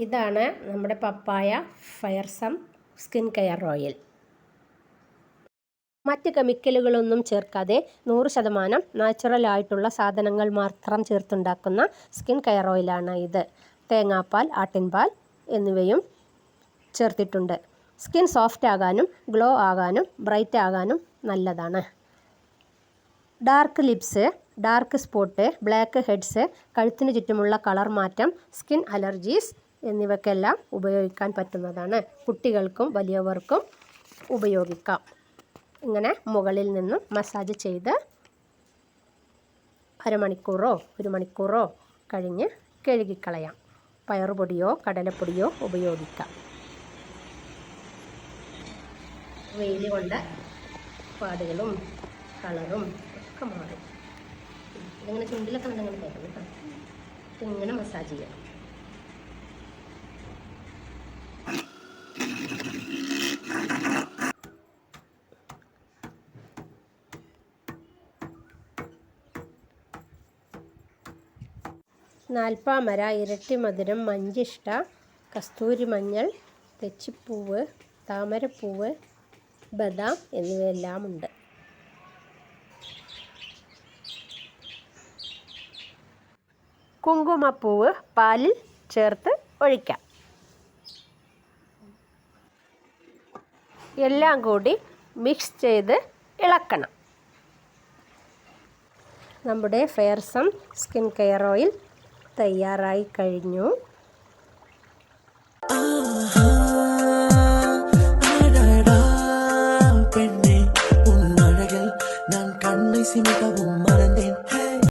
ഇതാണ് നമ്മുടെ പപ്പായ ഫയർസം skin care oil. മറ്റ് കെമിക്കലുകളൊന്നും ചേർക്കാതെ 100% നാച്ചുറൽ ആയിട്ടുള്ള സാധനങ്ങൾ മാത്രം ചേർത്തുണ്ടാക്കുന്ന സ്കിൻ കെയർ ഓയിലാണ് ഇത്. തേങ്ങാപ്പാൽ, ആട്ടിൻപാൽ എന്നിവയും ചേർത്തിട്ടുണ്ട്. സ്കിൻ സോഫ്റ്റ് ആകാനും ഗ്ലോ ആകാനും ബ്രൈറ്റ് ആകാനും നല്ലതാണ്. Dark lips, dark spot, blackheads, കഴുത്തിന് ചുറ്റുമുള്ള കളർ മാറ്റം, സ്കിൻ അലർജീസ് എന്നിവയ്ക്കെല്ലാം ഉപയോഗിക്കാൻ പറ്റുന്നതാണ്. കുട്ടികൾക്കും വലിയവർക്കും ഉപയോഗിക്കാം. ഇങ്ങനെ മുകളിൽ നിന്നും മസാജ് ചെയ്ത് അരമണിക്കൂറോ 1 മണിക്കൂറോ കഴിഞ്ഞ് കഴുകിക്കളയാം. പയറുപൊടിയോ കടലപ്പൊടിയോ ഉപയോഗിക്കാം. വെയിൽ കൊണ്ട് പാടുകളും കളറും ഒക്കെ മാറും. ഇതിങ്ങനെ ചുണ്ടിലൊക്കെ ഉണ്ടെങ്കിൽ തേക്കണം കേട്ടോ. ഇങ്ങനെ മസാജ് ചെയ്യണം. നാൽപ്പാമര, ഇരട്ടിമധുരം, മഞ്ചിഷ്ട, കസ്തൂരി മഞ്ഞൾ, തെച്ചിപ്പൂവ്, താമരപ്പൂവ്, ബദാം എന്നിവയെല്ലാം ഉണ്ട്. കുങ്കുമപ്പൂവ് പാലിൽ ചേർത്ത് ഒഴിക്കാം. എല്ലാം കൂടി മിക്സ് ചെയ്ത് ഇളക്കണം. നമ്മുടെ ഫെയർസം സ്കിൻ കെയർ ഓയിൽ തയ്യാറായി കഴിഞ്ഞു. പെണ്ണെ ഉന്നഴകിൽ ഞാൻ കണ്ണை சிமிக்க